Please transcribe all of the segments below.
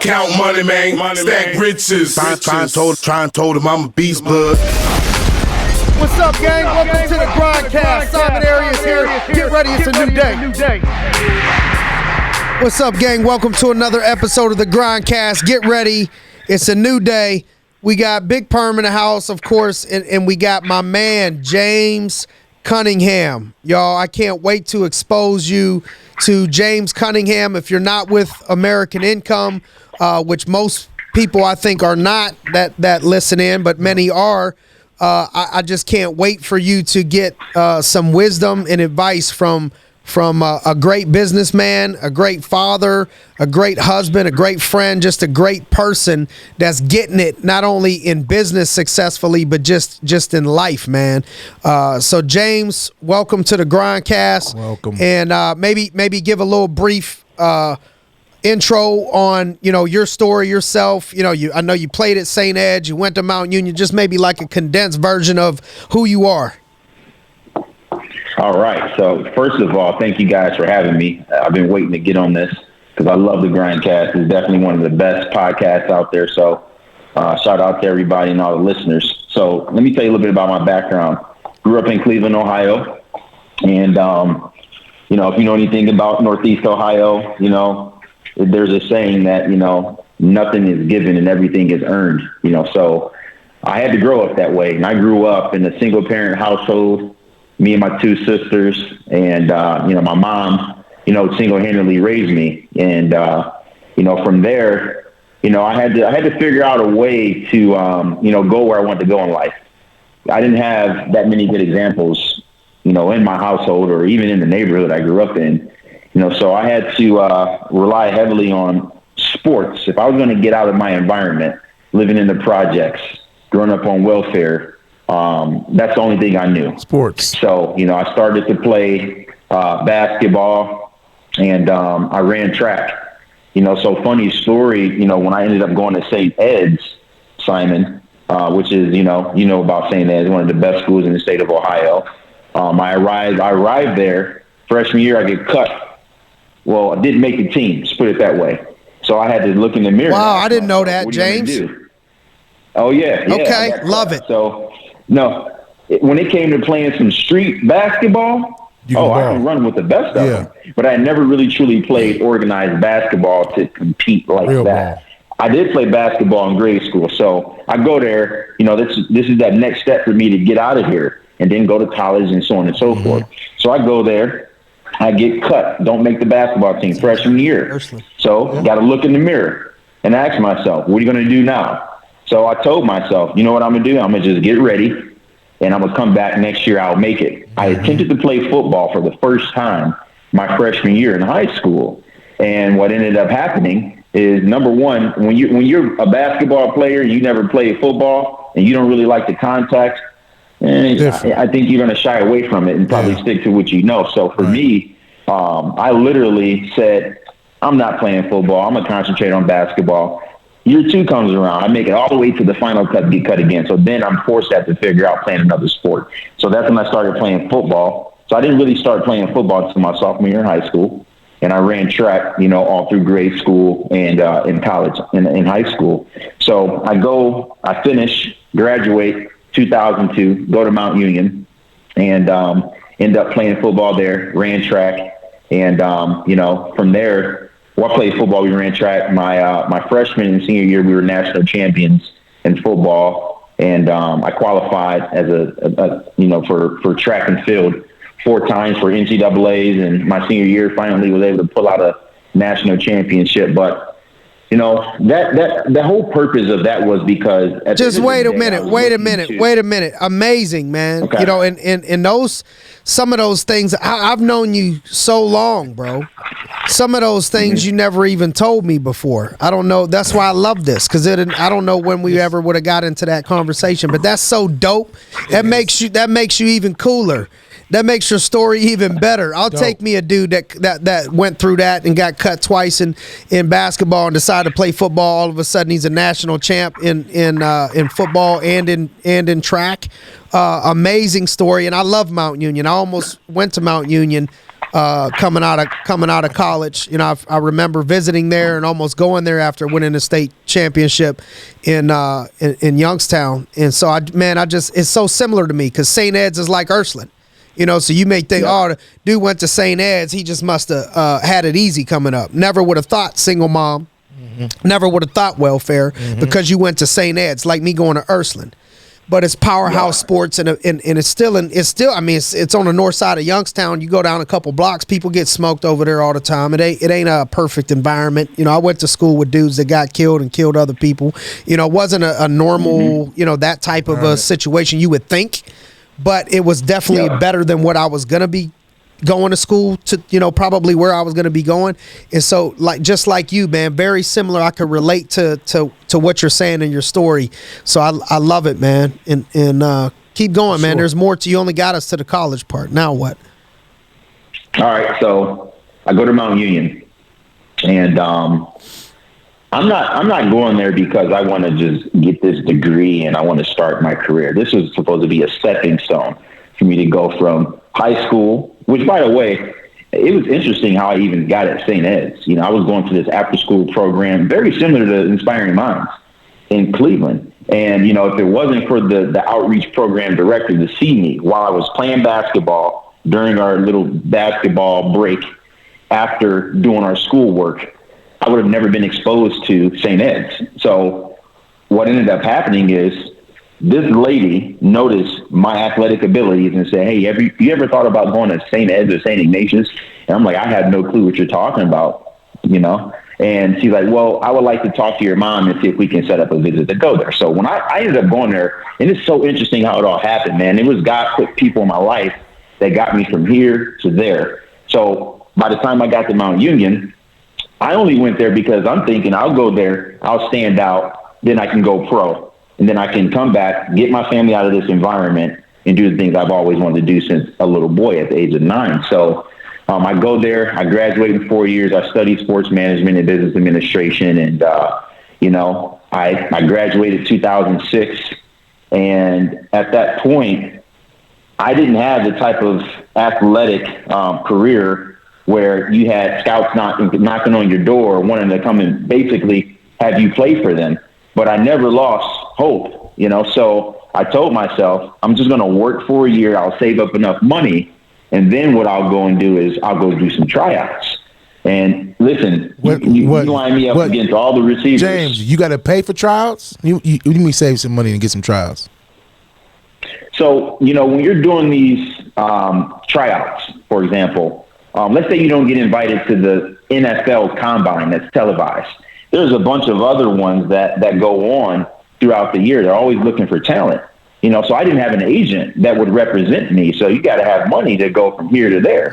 count money, man. Stack riches. Try and told him I'm a beast, bud. What's up, gang? Welcome to the G.R.I.N.D. Simon Arias here. Get ready, it's a new day. What's up, gang? Welcome to another episode of the G.R.I.N.D. Get ready, it's a new day. We got Big Perm in the house, of course, and we got my man, James Cunningham. Y'all, I can't wait to expose you to James Cunningham. If you're not with American Income, which most people I think are not that listen in, but many are, I just can't wait for you to get some wisdom and advice from a great businessman, a great father, a great husband, a great friend, just a great person that's getting it not only in business successfully, but just in life, man. So James, welcome to the G.R.I.N.D. Welcome. And maybe give a little brief intro on your story, yourself. I know you played at St. Ed's, you went to Mount Union. Just maybe like a condensed version of who you are. All right. So first of all, thank you guys for having me. I've been waiting to get on this because I love the G.R.I.N.D. It's definitely one of the best podcasts out there. So shout out to everybody and all the listeners. So let me tell you a little bit about my background. Grew up in Cleveland, Ohio. And, if you know anything about Northeast Ohio, there's a saying that, nothing is given and everything is earned, So I had to grow up that way. And I grew up in a single parent household. Me and my two sisters, and my mom, single-handedly raised me, and from there, I had to figure out a way to go where I wanted to go in life. I didn't have that many good examples, in my household or even in the neighborhood I grew up in, so I had to rely heavily on sports. If I was going to get out of my environment, living in the projects, growing up on welfare. That's the only thing I knew. Sports. So, I started to play basketball and I ran track. So funny story, when I ended up going to St. Ed's, Simon, which is, about St. Ed's, one of the best schools in the state of Ohio. I arrived there, freshman year, I get cut. Well, I didn't make the team, let's put it that way. So I had to look in the mirror. Wow, I didn't know that, James. Oh, yeah. Okay, love it. So, no, when it came to playing some street basketball, I can run with the best of them. But I never really truly played organized basketball to compete like Real that. ball. I did play basketball in grade school. So I go there, this is that next step for me to get out of here and then go to college and so on and so forth. So I go there, I get cut, don't make the basketball team freshman year. So got to look in the mirror and ask myself, what are you going to do now? So I told myself, you know what I'm going to do? I'm going to just get ready, and I'm going to come back next year. I'll make it. I attempted to play football for the first time my freshman year in high school. And what ended up happening is, number one, when you're a basketball player, you never played football, and you don't really like the contact, I think you're going to shy away from it and probably stick to what you know. So for me, I literally said, I'm not playing football. I'm going to concentrate on basketball. Year two comes around. I make it all the way to the final cut, get cut again. So then I'm forced to have to figure out playing another sport. So that's when I started playing football. So I didn't really start playing football until my sophomore year in high school. And I ran track, all through grade school and in college, in high school. So I finish, graduate 2002, go to Mount Union, and end up playing football there, ran track. And, from there, I played football. We ran track. My freshman and senior year, we were national champions in football, and I qualified as for track and field 4 times for NCAAs. And my senior year, finally was able to pull out a national championship. But the whole purpose of that was because just wait a minute. Amazing, man. Okay. And those, some of those things, I've known you so long, bro. Some of those things you never even told me before. I don't know. That's why I love this, because I don't know when we ever would have got into that conversation. But that's so dope. That makes you even cooler. That makes your story even better. I'll take me a dude that went through that and got cut twice in basketball and decided to play football. All of a sudden, he's a national champ in football and in track. Amazing story, and I love Mount Union. I almost went to Mount Union coming out of college. You know, I remember visiting there and almost going there after winning the state championship in Youngstown. And so it's so similar to me because St. Ed's is like Ursuline. You know, so you may think, oh, the dude went to St. Ed's. He just must have had it easy coming up. Never would have thought single mom. Mm-hmm. Never would have thought welfare because you went to St. Ed's, like me going to Ursuline. But it's powerhouse sports, and it's still. I mean, it's on the north side of Youngstown. You go down a couple blocks, people get smoked over there all the time. It ain't a perfect environment. You know, I went to school with dudes that got killed and killed other people. You know, it wasn't a normal, that type of a situation you would think. But it was definitely better than what I was going to be going to school to, probably where I was going to be going. And so, just like you, man, very similar. I could relate to what you're saying in your story. So I love it, man. And keep going, man. There's more to you. Only got us to the college part. Now what? All right. So I go to Mount Union, and I'm not going there because I want to just get this degree and I want to start my career. This was supposed to be a stepping stone for me to go from high school, which, by the way, it was interesting how I even got at St. Ed's. I was going to this after-school program, very similar to Inspiring Minds in Cleveland. And, if it wasn't for the outreach program director to see me while I was playing basketball during our little basketball break after doing our schoolwork, I would have never been exposed to St. Ed's. So what ended up happening is this lady noticed my athletic abilities and said, hey, you ever thought about going to St. Ed's or St. Ignatius? And I'm like, I have no clue what you're talking about, And she's like, well, I would like to talk to your mom and see if we can set up a visit to go there. So when I ended up going there, and it's so interesting how it all happened, man. It was God put people in my life that got me from here to there. So by the time I got to Mount Union, I only went there because I'm thinking I'll go there, I'll stand out, then I can go pro. And then I can come back, get my family out of this environment, and do the things I've always wanted to do since a little boy at the age of 9. So I go there. I graduated in 4 years. I studied sports management and business administration. And, I graduated 2006. And at that point, I didn't have the type of athletic career where you had scouts knocking on your door, wanting to come and basically have you play for them. But I never lost hope, So I told myself, I'm just going to work for a year. I'll save up enough money. And then what I'll go and do is I'll go do some tryouts. And listen, you line me up against all the receivers. James, you got to pay for tryouts? You mean save some money and get some tryouts? So, when you're doing these tryouts, for example, let's say you don't get invited to the NFL Combine that's televised. There's a bunch of other ones that go on throughout the year. They're always looking for talent. So I didn't have an agent that would represent me. So you got to have money to go from here to there.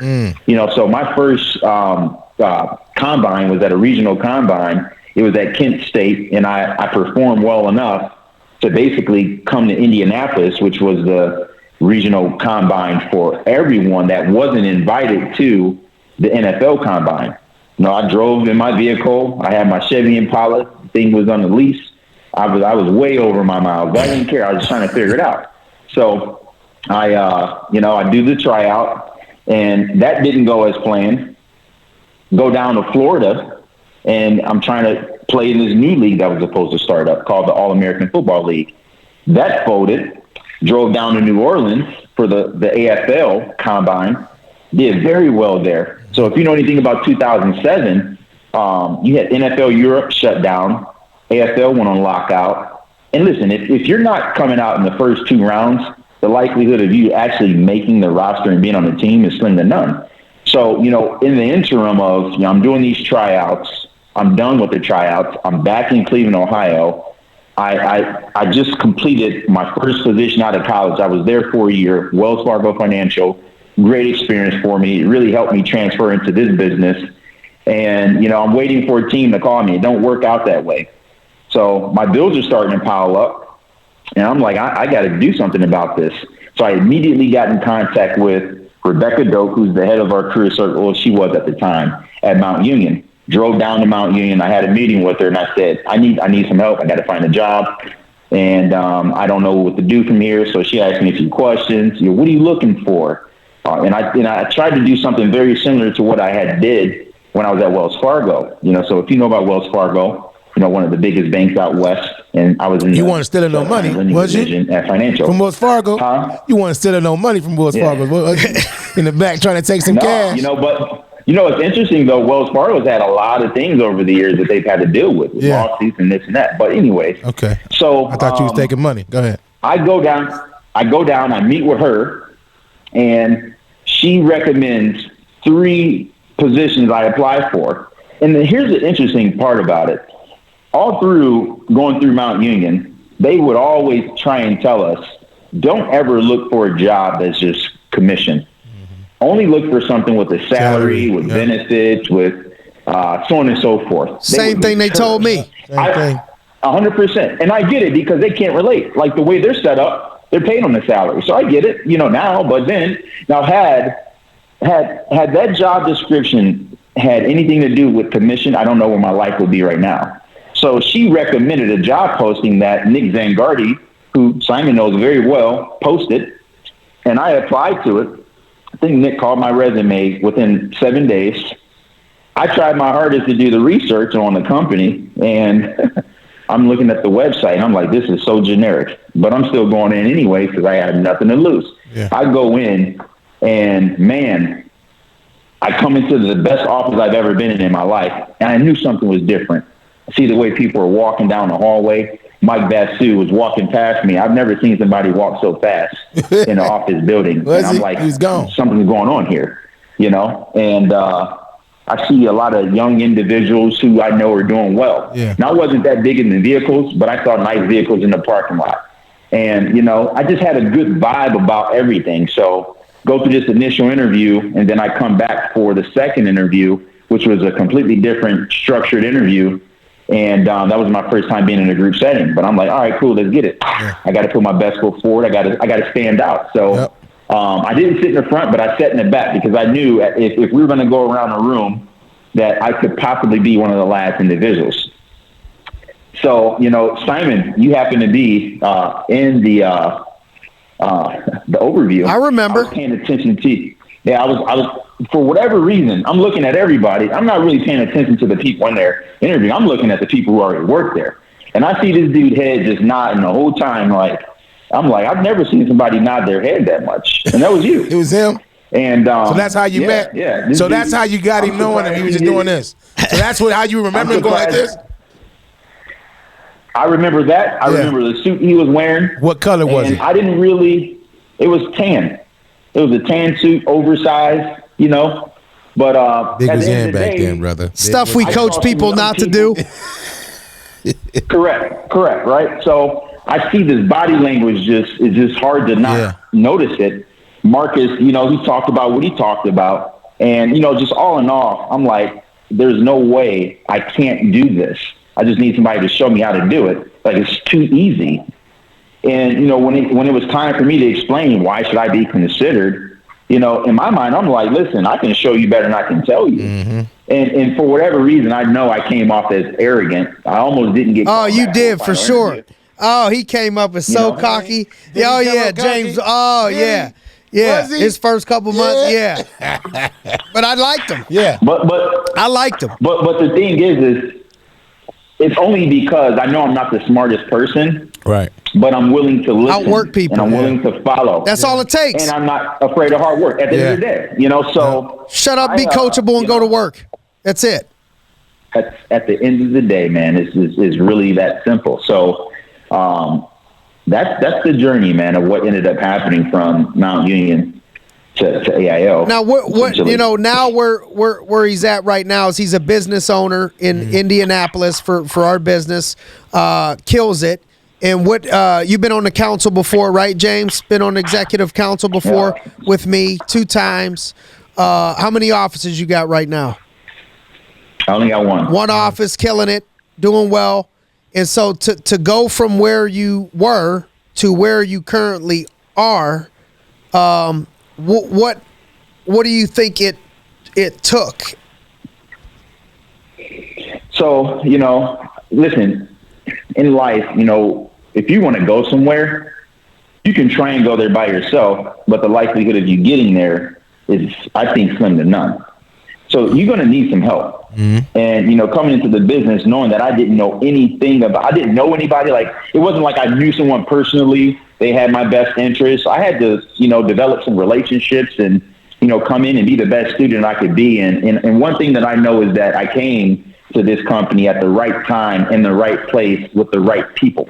So my first combine was at a regional combine. It was at Kent State, and I performed well enough to basically come to Indianapolis, which was the regional combine for everyone that wasn't invited to the NFL Combine. I drove in my vehicle. I had my Chevy Impala. The thing was on the lease. I was way over my miles. But I didn't care. I was just trying to figure it out. So I do the tryout, and that didn't go as planned. Go down to Florida, and I'm trying to play in this new league that was supposed to start up called the All-American Football League. That folded. Drove down to New Orleans for the AFL Combine. Did very well there. So if you know anything about 2007, you had NFL Europe shut down. AFL went on lockout. And listen, if you're not coming out in the first 2 rounds, the likelihood of you actually making the roster and being on the team is slim to none. So, in the interim of, I'm doing these tryouts, I'm done with the tryouts, I'm back in Cleveland, Ohio. I just completed my first position out of college. I was there for a year, Wells Fargo Financial. Great experience for me. It really helped me transfer into this business. And, I'm waiting for a team to call me. It don't work out that way. So my bills are starting to pile up. And I'm like, I got to do something about this. So I immediately got in contact with Rebecca Doak, who's the head of our career circle. Well, she was at the time at Mount Union. Drove down to Mount Union. I had a meeting with her, and I said, I need some help. I got to find a job. And I don't know what to do from here. So she asked me a few questions. What are you looking for? And I tried to do something very similar to what I had did when I was at Wells Fargo. So if you know about Wells Fargo, one of the biggest banks out west, and I was in. You weren't stealing no money, was you? At Financial from Wells Fargo. Huh? You weren't stealing no money from Wells Fargo. In the back trying to take some cash. But it's interesting though. Wells Fargo's had a lot of things over the years that they've had to deal with lawsuits and this and that. But anyways, okay. So I thought you was taking money. Go ahead. I go down. I meet with her, and she recommends 3 positions I apply for. And then here's the interesting part about it. All through going through Mount Union, they would always try and tell us, don't ever look for a job that's just commission. Mm-hmm. Only look for something with a salary, with benefits, with so on and so forth. Same thing they told me. Same thing. 100%. And I get it because they can't relate. Like the way they're set up, they're paid on the salary. So I get it, now. But then, had that job description had anything to do with commission, I don't know where my life would be right now. So she recommended a job posting that Nick Zangardi, who Simon knows very well, posted, and I applied to it. I think Nick called my resume within 7 days. I tried my hardest to do the research on the company, and I'm looking at the website, and I'm like, this is so generic. But I'm still going in anyway because I had nothing to lose. Yeah. I go in, and man, I come into the best office I've ever been in my life, and I knew something was different. See the way people are walking down the hallway. Mike Basu was walking past me. I've never seen somebody walk so fast in an office building. And I'm like, he's gone. Something's going on here, And I see a lot of young individuals who I know are doing well. Yeah. Now, I wasn't that big in the vehicles, but I saw nice vehicles in the parking lot. And, I just had a good vibe about everything. So go through this initial interview, and then I come back for the second interview, which was a completely different structured interview. And that was my first time being in a group setting. But I'm like, all right, cool, let's get it. Yeah. I got to put my best foot forward. I got to stand out. So I didn't sit in the front, but I sat in the back because I knew if we were going to go around the room that I could possibly be one of the last individuals. So, Simon, you happen to be in the overview. I remember. I was paying attention to you. Yeah, I was for whatever reason, I'm looking at everybody. I'm not really paying attention to the people in there interviewing. I'm looking at the people who already work there. And I see this dude's head just nodding the whole time. I'm like, I've never seen somebody nod their head that much. And that was you. It was him? And so that's how you met? Yeah. So that's how you got him knowing him. He was just doing this. So that's how you remember him going like this? I remember that. I remember the suit he was wearing. What color was it? I didn't really, it was tan. It was a tan suit, oversized, But big at was the end in of the back day, then, brother. Stuff we coach people not to do. Correct, right? So I see this body language it's just hard to not notice it. Marcus, he talked about what he talked about. And, just all in all, I'm like, there's no way I can't do this. I just need somebody to show me how to do it. Like, it's too easy. And, when it was time for me to explain why should I be considered, in my mind, I'm like, listen, I can show you better than I can tell you. Mm-hmm. And for whatever reason, I know I came off as arrant. I almost didn't get. Oh, you did for sure. Interview. Oh, he came up as so cocky. Oh, yeah, James. Oh, yeah. Yeah, his first couple months, But I liked him. Yeah. But I liked him. But the thing is it's only because I know I'm not the smartest person. Right. But I'm willing to listen. Outwork people. And I'm willing to follow. That's all it takes. And I'm not afraid of hard work at the end of the day. So shut up, be coachable, and go to work. That's it. At the end of the day, man, it's really that simple. So that's the journey, man, of what ended up happening from Mount Union to AIO. Now, what now where he's at right now is he's a business owner in Indianapolis for our business. Kills it. And what you've been on the council before, right, James? Been on executive council before with me 2 times. How many offices you got right now? I only got one. One office, killing it, doing well. And so to go from where you were to where you currently are, what do you think it took? So, listen, in life, if you want to go somewhere, you can try and go there by yourself, but the likelihood of you getting there is, I think, slim to none. So you're going to need some help. Mm-hmm. And, you know, coming into the business, knowing that I didn't know anything about, I didn't know anybody. Like, it wasn't like I knew someone personally. They had my best interests. I had to, you know, develop some relationships and, you know, come in and be the best student I could be. And one thing that I know is that I came to this company at the right time, in the right place, with the right people.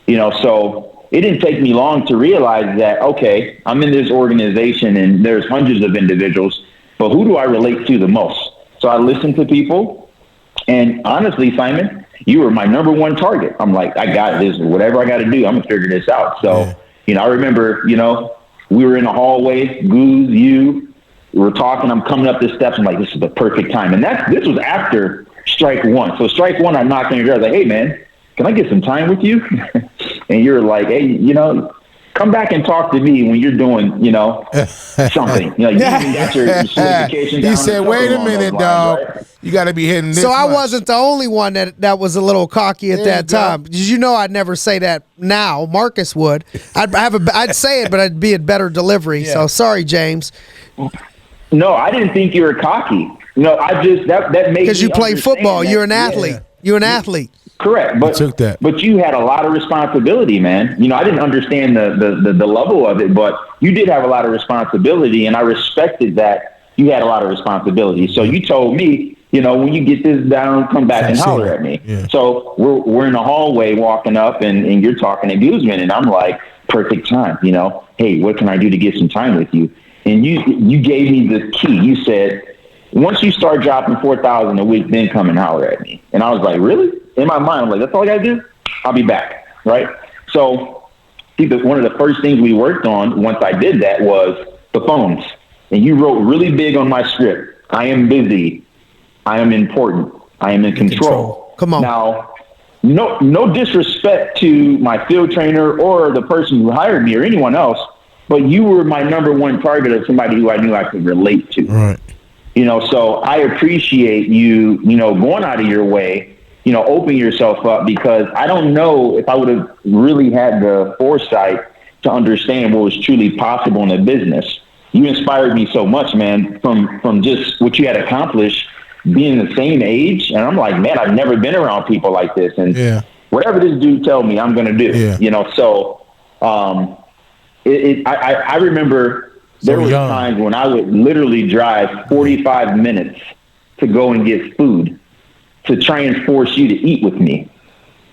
You know, so it didn't take me long to realize that, okay, I'm in this organization and there's hundreds of individuals, but who do I relate to the most? So I listened to people, and honestly, Simon, you were my number one target. I'm like, I got this. Whatever I got to do, I'm going to figure this out. So, you know, I remember, you know, we were in the hallway, Goose, you, we were talking. I'm coming up the steps. I'm like, this is the perfect time. And this was after strike one. So strike one, I knocked on your door. I was like, hey, man, can I get some time with you? And you're like, hey, you know, come back and talk to me when you're doing, you know, something. You know, you got your certification down. He said, wait a minute, dog. Right? You got to be hitting this. So I much. wasn't the only one that was a little cocky at that time. Did you know I'd never say that now? Marcus would. I'd say it, but I'd be a better delivery. Yeah. So sorry, James. No, I didn't think you were cocky. No, I just, that made me because you play football. You're an athlete. You're an athlete. Correct, but you had a lot of responsibility, man. You know, I didn't understand the level of it, but you did have a lot of responsibility, and I respected that you had a lot of responsibility. So you told me, you know, when you get this down, come back and holler at me. Yeah. So we're in the hallway walking up, and you're talking to Guzman, and I'm like, perfect time. You know, hey, what can I do to get some time with you? And you gave me the key. You said, once you start dropping 4,000 a week, then come and holler at me. And I was like, really? In my mind, I'm like, that's all I got to do? I'll be back, right? So one of the first things we worked on once I did that was the phones. And you wrote really big on my script, I am busy, I am important, I am in control. Come on. Now, no disrespect to my field trainer or the person who hired me or anyone else, but you were my number one target of somebody who I knew I could relate to. Right. You know, so I appreciate you, you know, going out of your way, you know, open yourself up, because I don't know if I would have really had the foresight to understand what was truly possible in the business. You inspired me so much, man, from just what you had accomplished being the same age. And I'm like, man, I've never been around people like this. And whatever this dude tells me, I'm going to do, you know? So I remember there were times when I would literally drive 45 minutes to go and get food, to try and force you to eat with me.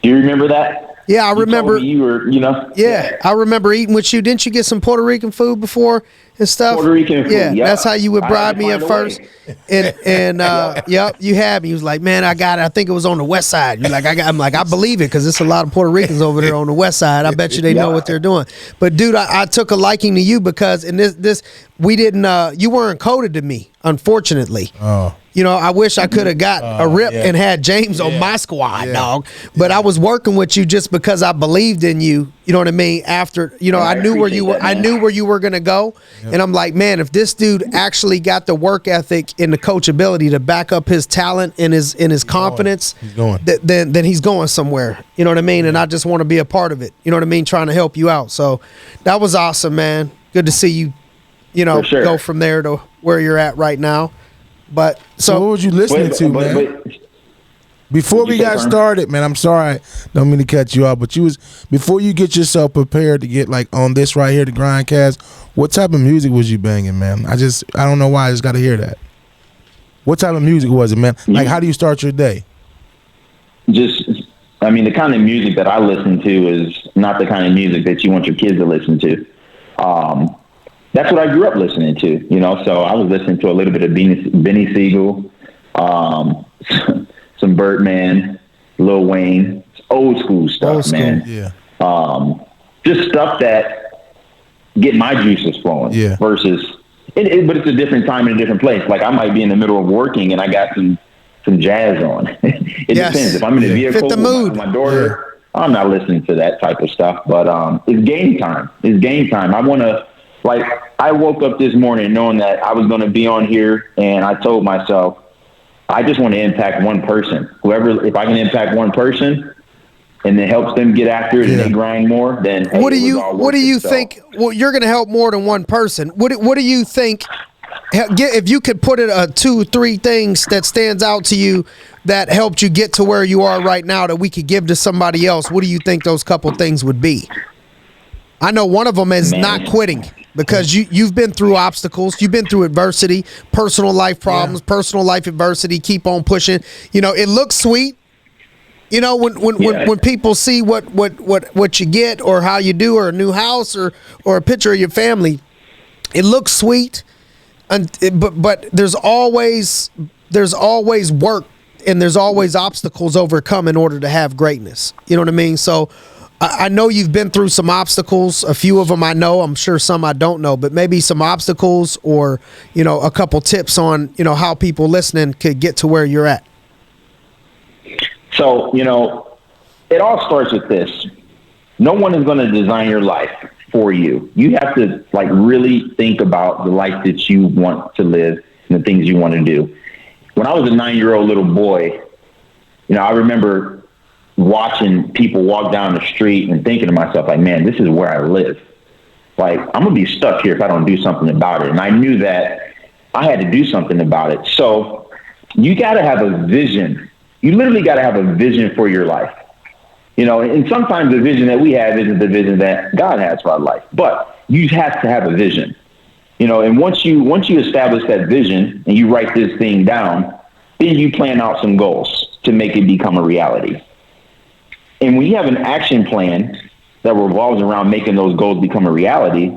Do you remember that? Yeah, I remember. You were, you know. Yeah, I remember eating with you. Didn't you get some Puerto Rican food before and stuff? Puerto Rican food, yeah. That's how you would bribe me at first. And yep, you had me. He was like, man, I think it was on the west side. You're like, I'm like, I believe it, because there's a lot of Puerto Ricans over there on the west side. I bet you they know what they're doing. But dude, I took a liking to you because in this we didn't. You weren't coded to me, unfortunately. Oh. You know, I wish I could have got a rip and had James on my squad, dog. But I was working with you just because I believed in you. You know what I mean? After, you know, I knew where you were. I knew where you were gonna go, and I'm like, man, if this dude actually got the work ethic and the coachability to back up his talent and his confidence, then he's going somewhere. You know what I mean? And I just want to be a part of it. You know what I mean? Trying to help you out. So that was awesome, man. Good to see you. You know, go from there to where you're at right now. But so what was you listening to, man? Before we got started, man, I'm sorry, don't mean to cut you off, but before you get yourself prepared to get like on this right here, the Grindcast, what type of music was you banging, man? I don't know why, I just got to hear that. What type of music was it, man? Like, how do you start your day? I mean, the kind of music that I listen to is not the kind of music that you want your kids to listen to. That's what I grew up listening to, you know. So I was listening to a little bit of Benny Siegel, some Birdman, Lil Wayne, old school stuff, man. Yeah. Just stuff that get my juices flowing. Yeah. Versus, but it's a different time and a different place. Like, I might be in the middle of working and I got some jazz on. It depends. If I'm in the vehicle with my daughter, I'm not listening to that type of stuff. But it's game time. It's game time. I want to. Like, I woke up this morning knowing that I was going to be on here, and I told myself, I just want to impact one person. If I can impact one person, and it helps them get after it and they grind more, then hey, what do you think? Well, you're going to help more than one person. What do you think? If you could put it 2, 3 things that stands out to you that helped you get to where you are right now that we could give to somebody else, what do you think those couple things would be? I know one of them is not quitting, because you've been through obstacles, you've been through adversity, personal life problems, personal life adversity. Keep on pushing. You know, it looks sweet. You know, when people see what you get or how you do, or a new house or a picture of your family, it looks sweet. But there's always work, and there's always obstacles overcome in order to have greatness. You know what I mean? So I know you've been through some obstacles. A few of them I know. I'm sure some I don't know, but maybe some obstacles, or, you know, a couple tips on, you know, how people listening could get to where you're at. So, you know, it all starts with this. No one is going to design your life for you. You have to like really think about the life that you want to live and the things you want to do. When I was a 9-year-old little boy, you know, I remember watching people walk down the street and thinking to myself, like, man, this is where I live. Like, I'm going to be stuck here if I don't do something about it. And I knew that I had to do something about it. So you got to have a vision. You literally got to have a vision for your life. You know, and sometimes the vision that we have isn't the vision that God has for our life, but you have to have a vision, you know, and once you establish that vision and you write this thing down, then you plan out some goals to make it become a reality. And when you have an action plan that revolves around making those goals become a reality,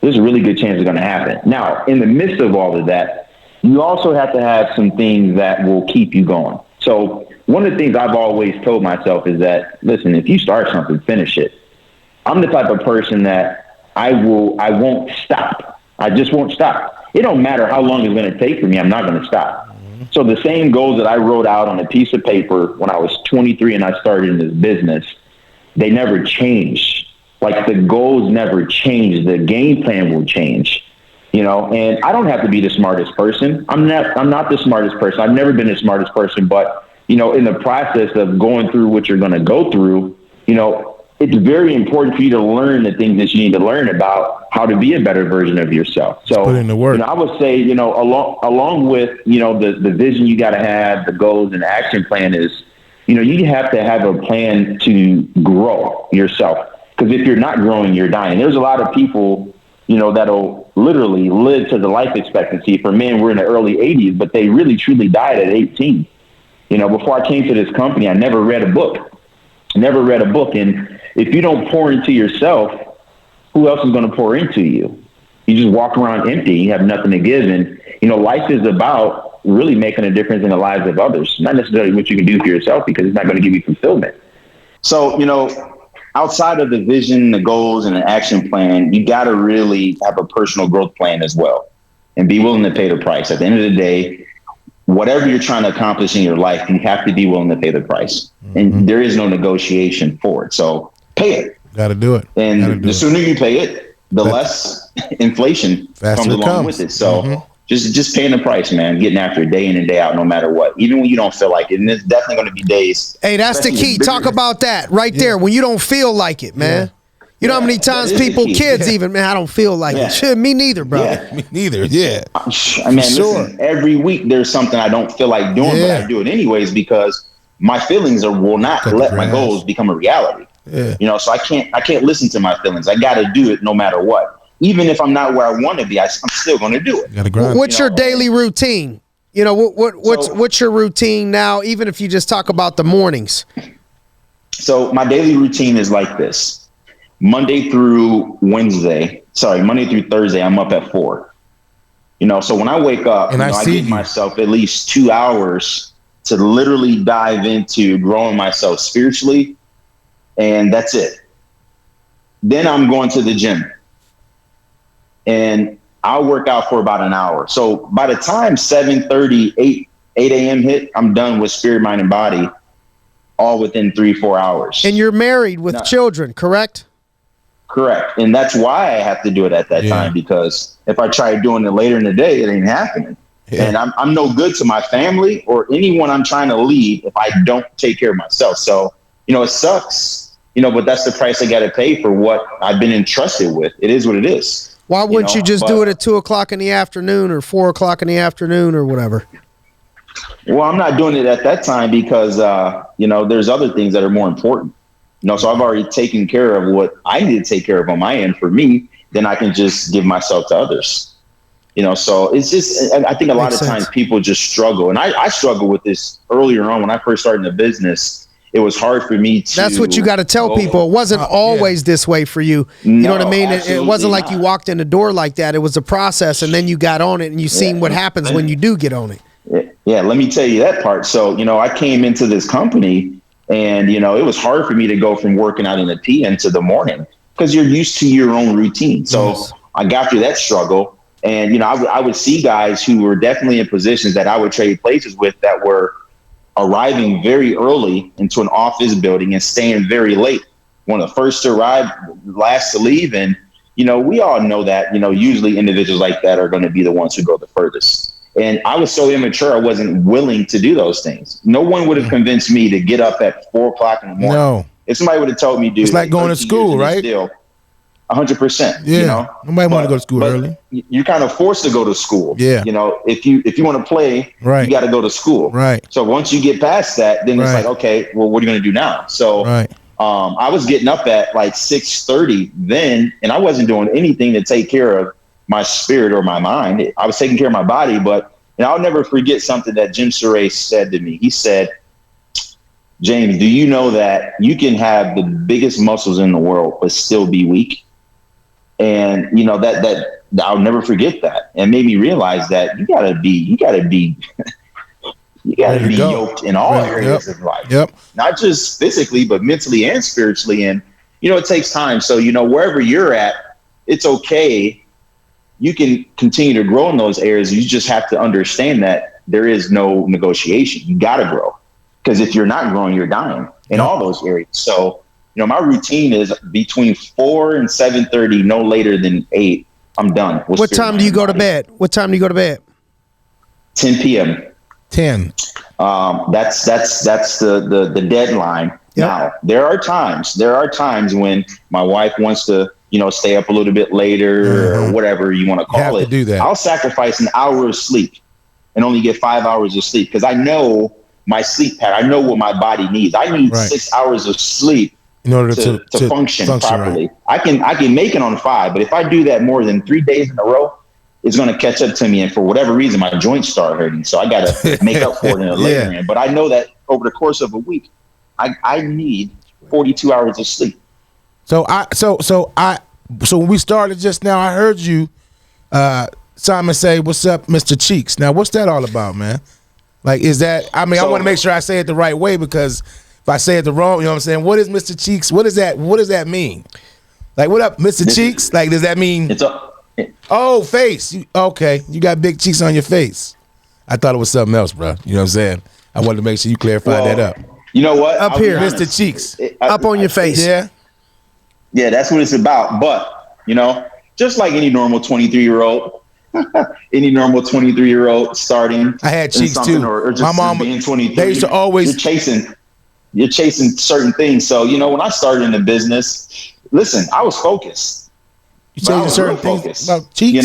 there's a really good chance it's going to happen. Now, in the midst of all of that, you also have to have some things that will keep you going. So one of the things I've always told myself is that, listen, if you start something, finish it. I'm the type of person that I won't stop. I just won't stop. It don't matter how long it's going to take for me. I'm not going to stop. Mm-hmm. So the same goals that I wrote out on a piece of paper when I was 23 and I started in this business, they never changed. Like, the goals never change. The game plan will change. You know, and I don't have to be the smartest person. I'm not the smartest person. I've never been the smartest person, but, you know, in the process of going through what you're going to go through, you know, it's very important for you to learn the things that you need to learn about how to be a better version of yourself. So, put in the work. You know, I would say, you know, along with, you know, the vision you got to have, the goals and the action plan is, you know, you have to have a plan to grow yourself. Because if you're not growing, you're dying. There's a lot of people, you know, that'll literally live to the life expectancy. For men, we're in the early 80s, but they really truly died at 18. You know, before I came to this company, I never read a book. And if you don't pour into yourself, who else is going to pour into you? You just walk around empty. You have nothing to give. And, you know, life is about really making a difference in the lives of others, not necessarily what you can do for yourself, because it's not going to give you fulfillment. So, you know, outside of the vision, the goals, and the action plan, you got to really have a personal growth plan as well, and be willing to pay the price. At the end of the day, whatever you're trying to accomplish in your life, you have to be willing to pay the price. Mm-hmm. And there is no negotiation for it. So pay it. Got to do it. And the sooner you pay it, the less inflation comes along with it. So just paying the price, man, getting after it day in and day out, no matter what, even when you don't feel like it. And there's definitely going to be days. Hey, that's the key. Talk about that right there. When you don't feel like it, man. Yeah. You know how many times kids even, man, I don't feel like it. Shit, me neither, bro. Yeah. Me neither, yeah. I mean, listen, every week there's something I don't feel like doing, but I do it anyways because my feelings will not let my goals become a reality. Yeah. You know, so I can't listen to my feelings. I got to do it no matter what. Even if I'm not where I want to be, I'm still going to do it. What's your daily routine? You know, what's your routine now, even if you just talk about the mornings? So my daily routine is like this. Monday through Thursday, I'm up at 4. You know, so when I wake up, I give myself at least 2 hours to literally dive into growing myself spiritually. And that's it. Then I'm going to the gym. And I'll work out for about an hour. So by the time 7:30, 8 a.m. hit, I'm done with spirit, mind, and body, all within 3-4 hours. And you're married with children, correct? Correct. And that's why I have to do it at that time, because if I try doing it later in the day, it ain't happening. Yeah. And I'm no good to my family or anyone I'm trying to lead if I don't take care of myself. So it sucks, but that's the price I got to pay for what I've been entrusted with. It is what it is. Why wouldn't you just do it at 2:00 in the afternoon or 4:00 in the afternoon or whatever? Well, I'm not doing it at that time because, there's other things that are more important. So I've already taken care of what I need to take care of on my end for me. Then I can just give myself to others. So it's just, I think a lot of times people just struggle. And I struggled with this earlier on when I first started in the business. It was hard for me to. That's what you got to tell people. It wasn't always this way for you. You know what I mean? It wasn't like you walked in the door like that. It was a process, and then you got on it, and you seen what happens when you do get on it. Yeah, let me tell you that part. So, I came into this company, and, it was hard for me to go from working out in the PM to the morning because you're used to your own routine. So I got through that struggle. And, I would see guys who were definitely in positions that I would trade places with that were arriving very early into an office building and staying very late. One of the first to arrive, last to leave. And, we all know that, usually individuals like that are going to be the ones who go the furthest. And I was so immature, I wasn't willing to do those things. No one would have convinced me to get up at 4:00 in the morning. No. If somebody would have told me, dude, it's like going to school, right? 100%. Yeah. Nobody want to go to school early. You're kind of forced to go to school. Yeah. If you want to play, you got to go to school. Right. So once you get past that, then it's like, okay, well, what are you going to do now? So I was getting up at like 6:30 then, and I wasn't doing anything to take care of my spirit or my mind. I was taking care of my body, but I'll never forget something that Jim Surace said to me. He said, James, do you know that you can have the biggest muscles in the world but still be weak? And that I'll never forget that, and made me realize that you gotta be yoked in all areas of life, not just physically but mentally and spiritually. And it takes time. So wherever you're at, it's okay. You can continue to grow in those areas. You just have to understand that there is no negotiation. You got to grow, because if you're not growing, you're dying in all those areas. So, my routine is between 4 and 7:30, no later than 8. I'm done. What time do you go to bed? 10 p.m. 10. That's the deadline. Yep. Now, there are times when my wife wants to, stay up a little bit later or whatever you want to call it. Do that. I'll sacrifice an hour of sleep and only get 5 hours of sleep because I know my sleep pattern. I know what my body needs. I need 6 hours of sleep in order to function properly. Right. I can make it on 5, but if I do that more than 3 days in a row, it's going to catch up to me. And for whatever reason, my joints start hurting. So I got to make up for it in a later end. But I know that over the course of a week, I need 42 hours of sleep. So when we started just now, I heard you, Simon, say, "What's up, Mr. Cheeks?" Now, what's that all about, man? Like, is that? I mean, I want to make sure I say it the right way, because if I say it the wrong, you know what I'm saying? What is Mr. Cheeks? What does that mean? Like, what up, Mr. Cheeks? Like, does that mean? Face. Okay, you got big cheeks on your face. I thought it was something else, bro. You know what I'm saying? I wanted to make sure you clarified that up. You know what? Up here, Mr. Cheeks. Up on your face. Yeah, that's what it's about. But, just like any normal 23-year-old, starting. I had cheeks too. Or just my mom being 23. They used to always you're chasing certain things. So, when I started in the business, listen, I was focused. You chasing certain things about cheeks?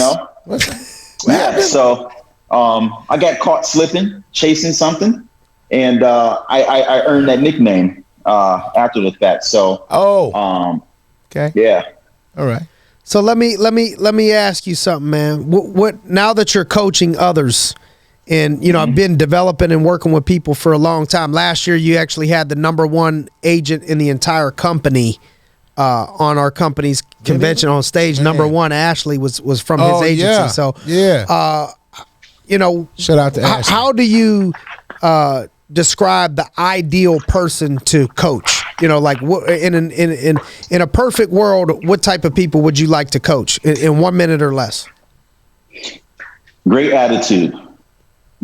Yeah. So I got caught slipping, chasing something, and I earned that nickname after the fact. So okay. Yeah. All right. So let me ask you something, man. What now that you're coaching others, and I've been developing and working with people for a long time. Last year, you actually had the #1 agent in the entire company on our company's convention on stage. Man. #1, Ashley was from his agency. Yeah. So shout out to Ashley. How do you describe the ideal person to coach? Like in a perfect world, what type of people would you like to coach in 1 minute or less? Great attitude,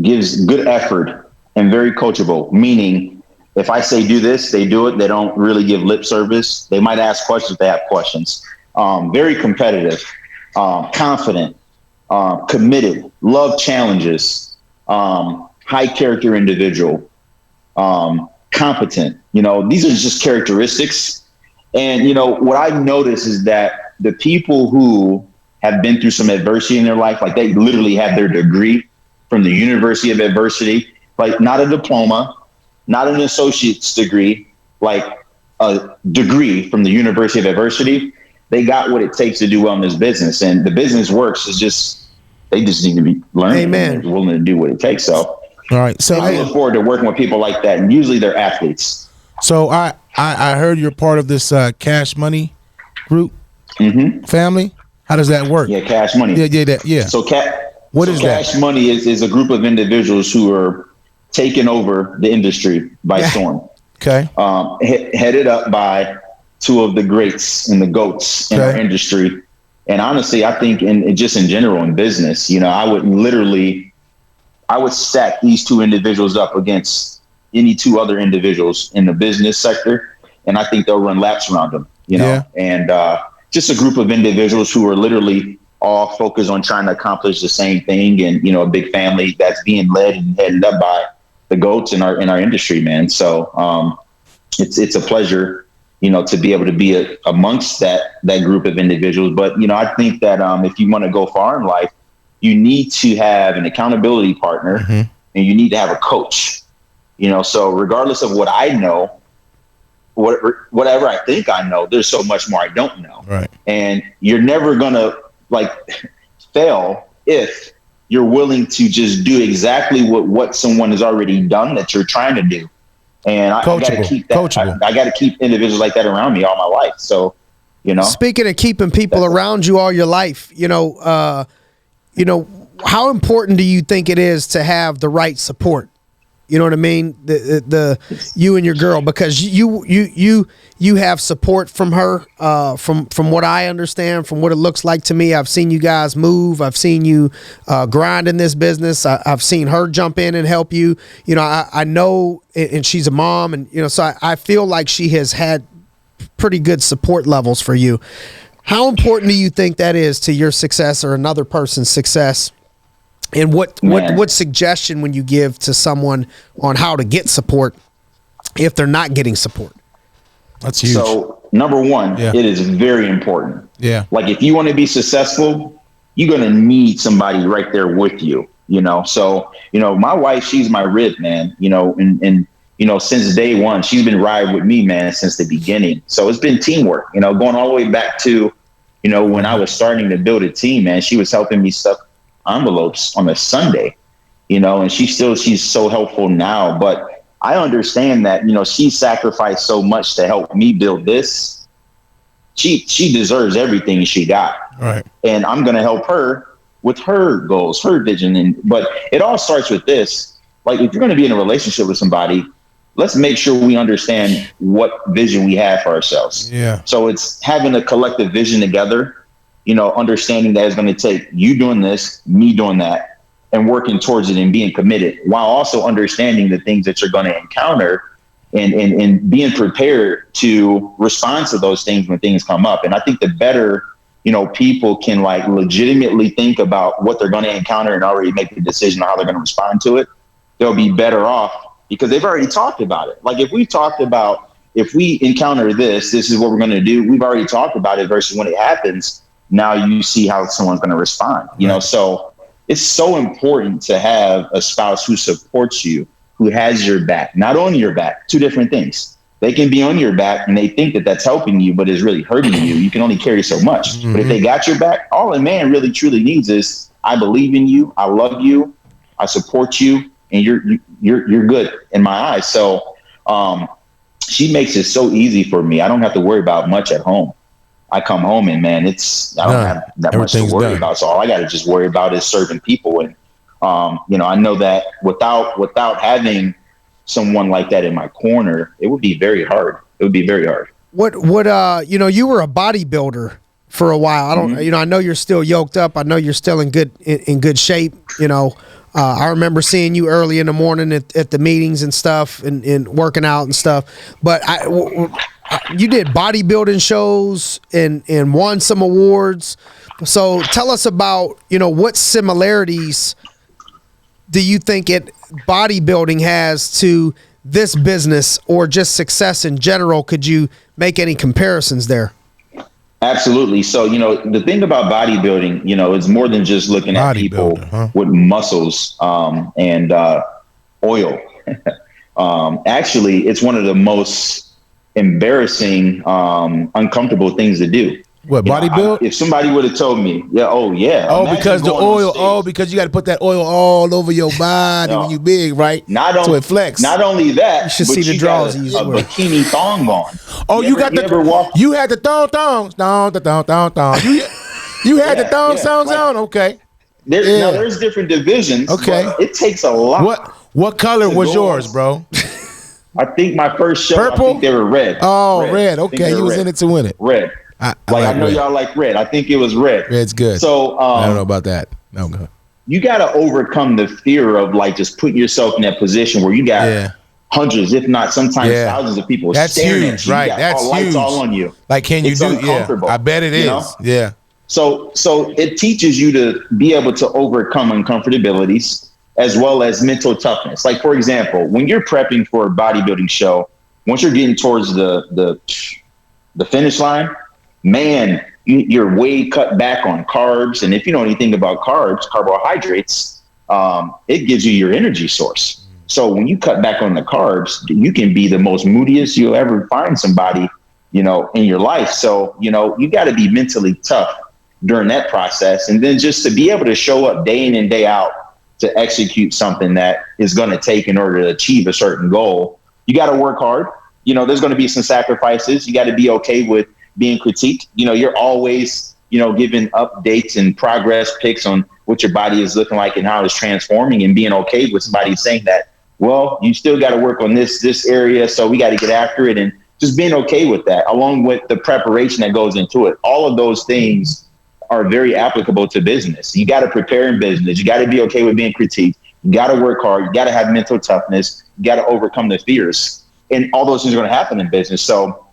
gives good effort, and very coachable. Meaning, if I say do this, they do it. They don't really give lip service. They might ask questions if they have questions. Very competitive, confident, committed, love challenges, high character individual, competent. You know, these are just characteristics. And, you know, what I've noticed is that the people who have been through some adversity in their life, like they literally have their degree from the University of Adversity, like not a diploma, not an associate's degree, like a degree from the University of Adversity. They got what it takes to do well in this business. And the business works is just, they just need to be learning. Amen. And they're willing to do what it takes. So, All right. So I look forward to working with people like that. And usually they're athletes. So I heard you're part of this Cash Money group family. How does that work? Yeah, Cash Money. Yeah. So what is Cash Money is a group of individuals who are taking over the industry by storm. Okay. Headed up by two of the greats and the GOATs in our industry. And honestly, I think in general in business, you know, I would stack these two individuals up against any two other individuals in the business sector. And I think they'll run laps around them, you know, and just a group of individuals who are literally all focused on trying to accomplish the same thing. And, you know, a big family that's being led and headed up by the GOATs in our industry, man. So it's a pleasure, you know, to be able to be amongst that group of individuals. But, you know, I think that if you want to go far in life, you need to have an accountability partner and you need to have a coach. You know, so regardless of what I know, whatever I think I know, there's so much more I don't know. Right. And you're never going to fail if you're willing to just do exactly what someone has already done that you're trying to do. And I got to keep that. I got to keep individuals like that around me all my life. So, you know, speaking of keeping people around you all your life, you know, how important do you think it is to have the right support? You know what I mean? The you and your girl, because you have support from her. From what I understand, from what it looks like to me, I've seen you guys move. I've seen you grind in this business. I've seen her jump in and help you. You know, I know, and she's a mom, and you know, so I feel like she has had pretty good support levels for you. How important do you think that is to your success or another person's success? And what suggestion would you give to someone on how to get support if they're not getting support? That's huge. So number one, it is very important. Yeah. Like if you want to be successful, you're going to need somebody right there with you, you know? So, you know, my wife, she's my rib, man, you know, and, you know, since day one, she's been riding with me, man, since the beginning. So it's been teamwork, you know, going all the way back to, you know, when I was starting to build a team, man, she was helping me stuff envelopes on a Sunday, you know, and she's so helpful now. But I understand that, you know, she sacrificed so much to help me build this. She deserves everything she got. Right. And I'm going to help her with her goals, her vision. But it all starts with this. Like, if you're going to be in a relationship with somebody, let's make sure we understand what vision we have for ourselves. Yeah. So it's having a collective vision together, you know, understanding that it's going to take you doing this, me doing that, and working towards it and being committed, while also understanding the things that you're going to encounter and being prepared to respond to those things when things come up. And I think the better, you know, people can like legitimately think about what they're going to encounter and already make the decision on how they're going to respond to it, they'll be better off because they've already talked about it. Like if we talked about, if we encounter this is what we're going to do. We've already talked about it versus when it happens. Now you see how someone's going to respond, you know? So it's so important to have a spouse who supports you, who has your back, not on your back, two different things. They can be on your back and they think that that's helping you, but is really hurting you. You can only carry so much. Mm-hmm. But if they got your back, all a man really truly needs is, I believe in you. I love you. I support you. And you're good in my eyes. So she makes it so easy for me. I don't have to worry about much at home. I come home and man, I don't have that much to worry about. So all I got to just worry about is serving people. And, you know, I know that without having someone like that in my corner, it would be very hard. It would be very hard. What, you know, you were a bodybuilder for a while. I don't, you know, I know you're still yoked up. I know you're still in good shape. You know, I remember seeing you early in the morning at the meetings and stuff and working out and stuff. But you did bodybuilding shows and won some awards. So tell us about, you know, what similarities do you think bodybuilding has to this business or just success in general? Could you make any comparisons there? Absolutely. So, the thing about bodybuilding, is more than just looking at people with muscles and oil. Actually, it's one of the most embarrassing, uncomfortable things to do. What, bodybuild? If somebody would have told me, because the oil, because you got to put that oil all over your body when you big, right? So it flex. Not only that, you should see the draws he's wearing. A bikini thong on. Oh, you had the thong. You had the thong songs on? Okay. There's different divisions. Okay. But it takes a lot. What color was yours, bro? I think my first show, purple? I think they were red. Oh, red. Okay, you was in it to win it. Red. I know red. Y'all like red. I think it was red. Red's good. So I don't know about that. No, go. You got to overcome the fear of just putting yourself in that position where you got hundreds, if not sometimes thousands of people staring at you. Right. You got That's huge. lights all on you. Like, can you it's do? Uncomfortable, I bet it is. Yeah. So it teaches you to be able to overcome uncomfortabilities as well as mental toughness. Like, for example, when you're prepping for a bodybuilding show, once you're getting towards the finish line, man, you're way cut back on carbs. And if you know anything about carbs, carbohydrates, it gives you your energy source. So when you cut back on the carbs, you can be the most moodiest you'll ever find somebody, in your life. So, you got to be mentally tough during that process. And then just to be able to show up day in and day out to execute something that is going to take in order to achieve a certain goal, you got to work hard. There's going to be some sacrifices. You got to be okay with being critiqued. You're always, giving updates and progress pics on what your body is looking like and how it's transforming, and being okay with somebody saying that, well, you still got to work on this area. So we got to get after it, and just being okay with that, along with the preparation that goes into it. All of those things are very applicable to business. You got to prepare in business. You got to be okay with being critiqued. You got to work hard. You got to have mental toughness. You got to overcome the fears, and all those things are going to happen in business. So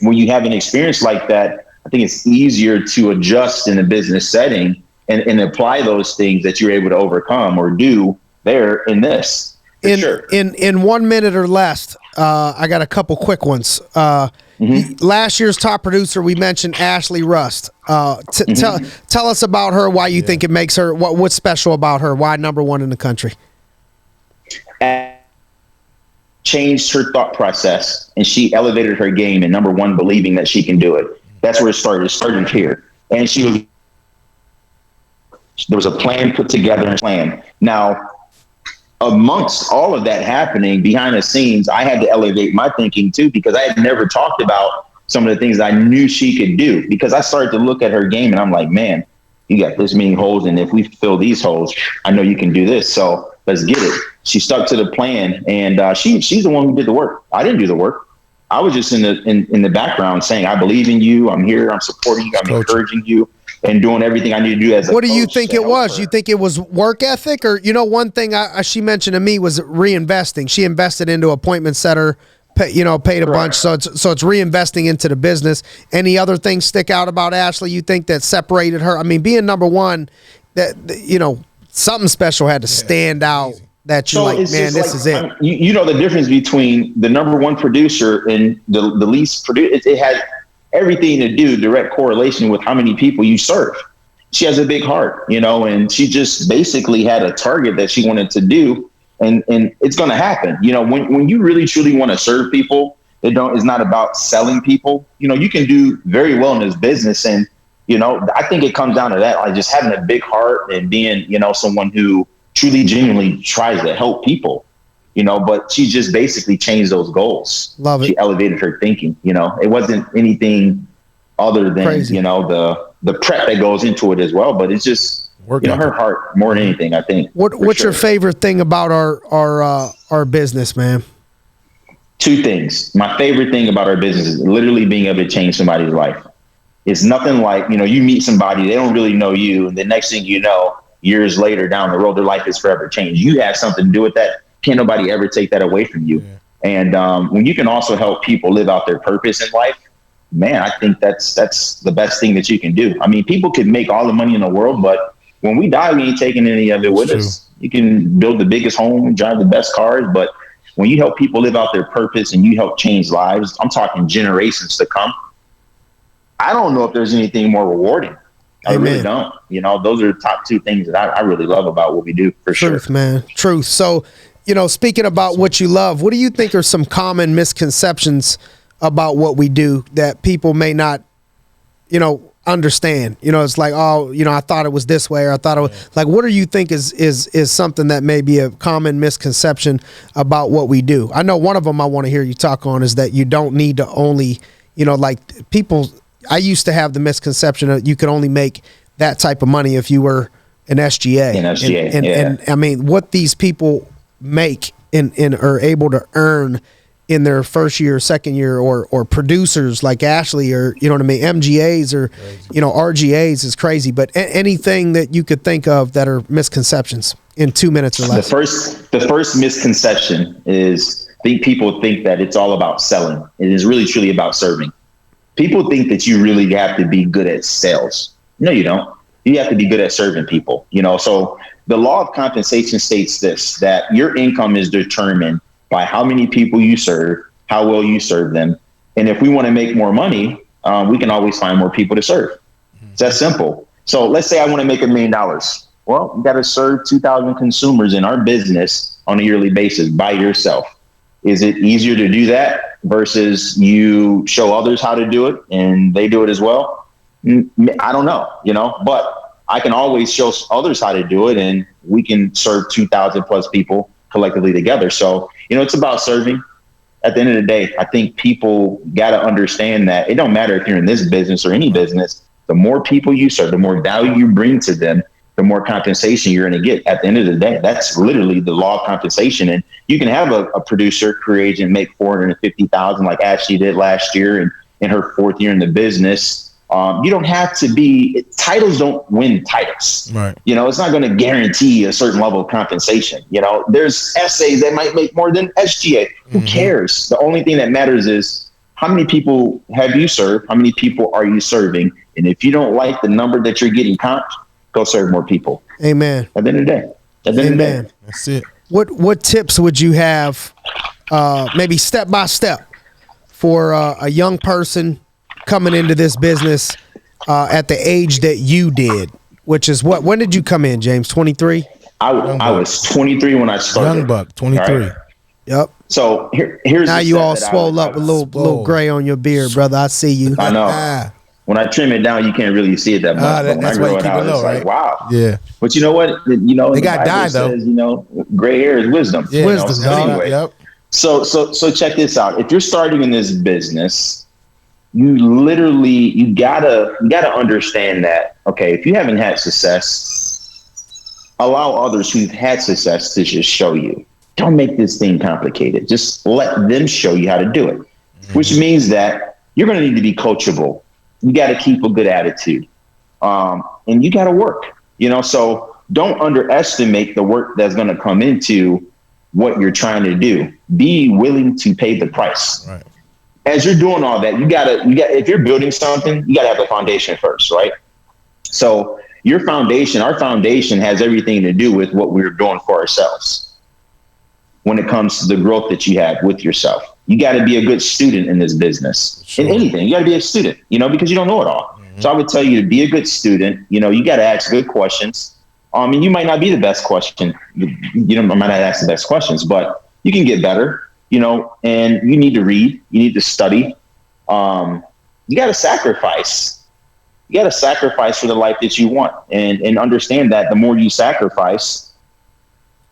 when you have an experience like that, I think it's easier to adjust in a business setting and apply those things that you're able to overcome or do there in this. In 1 minute or less, I got a couple quick ones. Last year's top producer, we mentioned Ashley Rust. Tell us about her, why you think it makes her, what's special about her, why #1 in the country. Changed her thought process, and she elevated her game, and #1, believing that she can do it. That's where it started. It started here. And there was a plan put together, Now, amongst all of that happening behind the scenes, I had to elevate my thinking too, because I had never talked about some of the things I knew she could do, because I started to look at her game and I'm like, man, you got this many holes, and if we fill these holes, I know you can do this. So let's get it. She stuck to the plan, and she's the one who did the work. I didn't do the work. I was just in the background saying, I believe in you. I'm here. I'm supporting you. I'm encouraging you, and doing everything I need to do as a What do you think it was? You think it was work ethic? Or, one thing she mentioned to me was reinvesting. She invested into Appointment Setter, paid a bunch. So it's reinvesting into the business. Any other things stick out about Ashley you think that separated her? I mean, being #1, that something special had to stand out. That you're like, man, this is it. You know the difference between the #1 producer and the least producer. It has everything to do, direct correlation with how many people you serve. She has a big heart, and she just basically had a target that she wanted to do, and it's going to happen. When you really truly want to serve people, it's not about selling people. You can do very well in this business, and I think it comes down to that, like just having a big heart and being someone who truly, genuinely tries to help people, but she just basically changed those goals. Love it. She elevated her thinking, it wasn't anything other than, crazy. The prep that goes into it as well, but it's just, her heart more than anything, I think. What's your favorite thing about our business, man? Two things. My favorite thing about our business is literally being able to change somebody's life. It's nothing like, you meet somebody, they don't really know you, and the next thing you know, years later down the road, their life is forever changed. You have something to do with that. Can't nobody ever take that away from you. Yeah. And when you can also help people live out their purpose in life, man, I think that's the best thing that you can do. I mean, people could make all the money in the world, but when we die, we ain't taking any of it with us. You can build the biggest home and drive the best cars, but when you help people live out their purpose and you help change lives, I'm talking generations to come. I don't know if there's anything more rewarding. I really don't. You know, those are the top two things that I really love about what we do, for sure. Truth, man. Truth. So, you know, speaking about what you love, what do you think are some common misconceptions about what we do that people may not, you know, understand? You know, it's like, oh, you know, I thought it was this way, or I thought it was like, what do you think is something that may be a common misconception about what we do? I know one of them I want to hear you talk on is that you don't need to only, you know, like people, I used to have the misconception that you could only make that type of money if you were an SGA. And I mean, what these people make and are able to earn in their first year, second year, or producers like Ashley, or, you know what I mean, MGAs, or, you know, RGAs is crazy. But anything that you could think of that are misconceptions in 2 minutes or less. The first misconception is people think that it's all about selling. It is really truly about serving. People think that you really have to be good at sales. No, you don't. You have to be good at serving people, you know? So the law of compensation states this, that your income is determined by how many people you serve, how well you serve them. And if we want to make more money, we can always find more people to serve. It's that simple. So let's say I want to make $1 million. Well, you got to serve 2,000 consumers in our business on a yearly basis by yourself. Is it easier to do that versus you show others how to do it and they do it as well? I don't know, you know, but I can always show others how to do it, and we can serve 2,000 plus people collectively together. So, you know, it's about serving. At the end of the day, I think people got to understand that it don't matter if you're in this business or any business, the more people you serve, the more value you bring to them, the more compensation you're going to get. At the end of the day, that's literally the law of compensation. And you can have a producer, career agent, make $450,000 like Ashley did last year and in her fourth year in the business. You don't have to be, titles don't win titles. Right. You know, it's not going to guarantee a certain level of compensation. You know, there's essays that might make more than SGA. Who cares? The only thing that matters is how many people have you served? How many people are you serving? And if you don't like the number that you're getting comped, go serve more people. Amen. At the end of the day. Amen. That's it. What tips would you have, maybe step by step, for a young person coming into this business at the age that you did, which is what? When did you come in, James? 23? I was 23 when I started. Young buck, 23. Right? Yep. So here's now you all swole up with a little gray on your beard, brother. I see you. I know. When I trim it down, you can't really see it that much. But when I grow it out, it's like, wow. Yeah. But you know what? You know, they got dyed though. Says, you know, gray hair is wisdom. Yeah, wisdom. You know? Anyway, yep. So check this out. If you're starting in this business, you gotta understand that, okay, if you haven't had success, allow others who've had success to just show you. Don't make this thing complicated. Just let them show you how to do it, which means that you're going to need to be coachable. You got to keep a good attitude, and you got to work, you know, so don't underestimate the work that's going to come into what you're trying to do. Be willing to pay the price. Right. As you're doing all that, you got if you're building something, you got to have a foundation first, right? So our foundation has everything to do with what we're doing for ourselves. When it comes to the growth that you have with yourself, you got to be a good student in this business. Sure. In anything, you got to be a student, you know, because you don't know it all. So I would tell you to be a good student. You know, you got to ask good questions. And you might not be the best question. You know, might not ask the best questions, but you can get better. You know, and you need to read, you need to study. You got to sacrifice. You got to sacrifice for the life that you want, and understand that the more you sacrifice,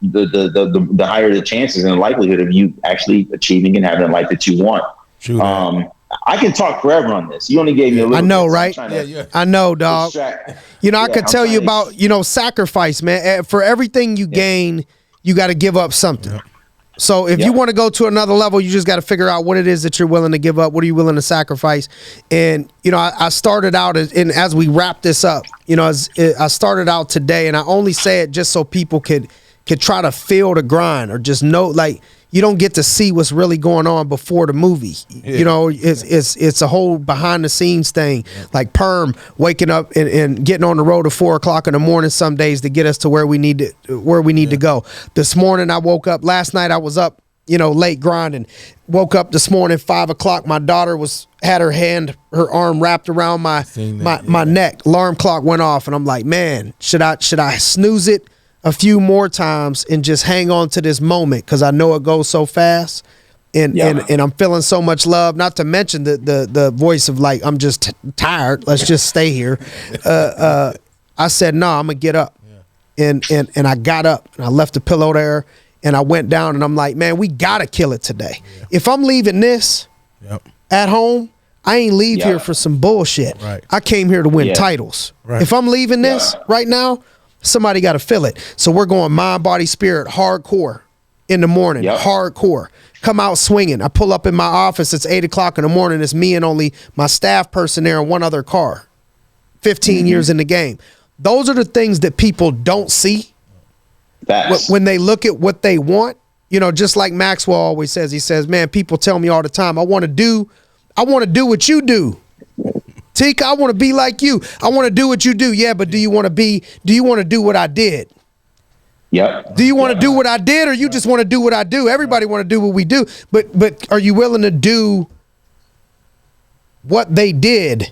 the higher the chances and the likelihood of you actually achieving and having the life that you want. True. I can talk forever on this. You only gave me a little. I know, right? Yeah. I know, dog. You know, I could tell you about, you know, sacrifice, man. For everything you gain, you got to give up something. Yeah. So if you want to go to another level, you just got to figure out what it is that you're willing to give up. What are you willing to sacrifice? And, you know, I started out as we wrap this up, you know, I started out today, and I only say it just so people could try to feel the grind, or just know, like, you don't get to see what's really going on before the movie. Yeah. You know, it's a whole behind the scenes thing, like Perm waking up and getting on the road at 4:00 in the morning some days to get us to where we need to go. This morning I woke up, last night I was up late grinding. Woke up this morning 5 o'clock. My daughter had her arm wrapped around my neck. Alarm clock went off, and I'm like, man, should I snooze it a few more times and just hang on to this moment because I know it goes so fast, and I'm feeling so much love. Not to mention the voice of like, I'm just tired. Let's just stay here. I said, no, I'm gonna get up, and I got up and I left the pillow there. And I went down and I'm like, man, we got to kill it today. Yeah. If I'm leaving this at home, I ain't leave here for some bullshit. Right. I came here to win titles. Right. If I'm leaving this right now, somebody got to feel it. So we're going mind, body, spirit, hardcore in the morning, hardcore. Come out swinging. I pull up in my office. It's 8 o'clock in the morning. It's me and only my staff person there and one other car. 15 years in the game. Those are the things that people don't see. When they look at what they want, just like Maxwell always says, he says, man, people tell me all the time, I want to do what you do. Teak, I want to be like you. I want to do what you do. Yeah, but do you want to do what I did? Yep. Do you want to do what I did, or you just want to do what I do? Everybody want to do what we do, but are you willing to do what they did?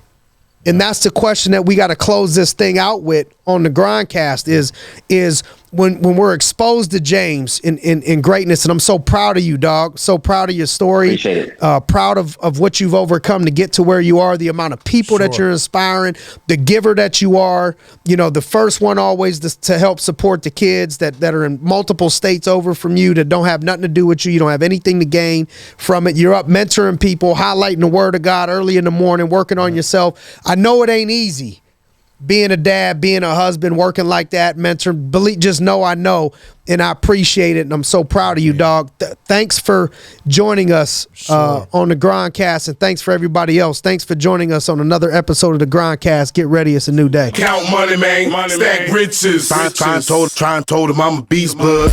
And that's the question that we got to close this thing out with on the Grindcast is when we're exposed to James in greatness. And I'm so proud of you, dog. So proud of your story. Appreciate it. Proud of what you've overcome to get to where you are, the amount of people that you're inspiring, the giver that you are. The first one always to help support the kids that are in multiple states over from you that don't have nothing to do with you. You don't have anything to gain from it. You're up mentoring people, highlighting the word of God early in the morning, working on yourself. I know it ain't easy. Being a dad, being a husband, working like that, mentor, just know I know, and I appreciate it, and I'm so proud of you, dog. Thanks for joining us on the Grindcast, and thanks for everybody else. Thanks for joining us on another episode of the Grindcast. Get ready, it's a new day. Count money, man. Stack riches. Try and told him I'm a beast, bud.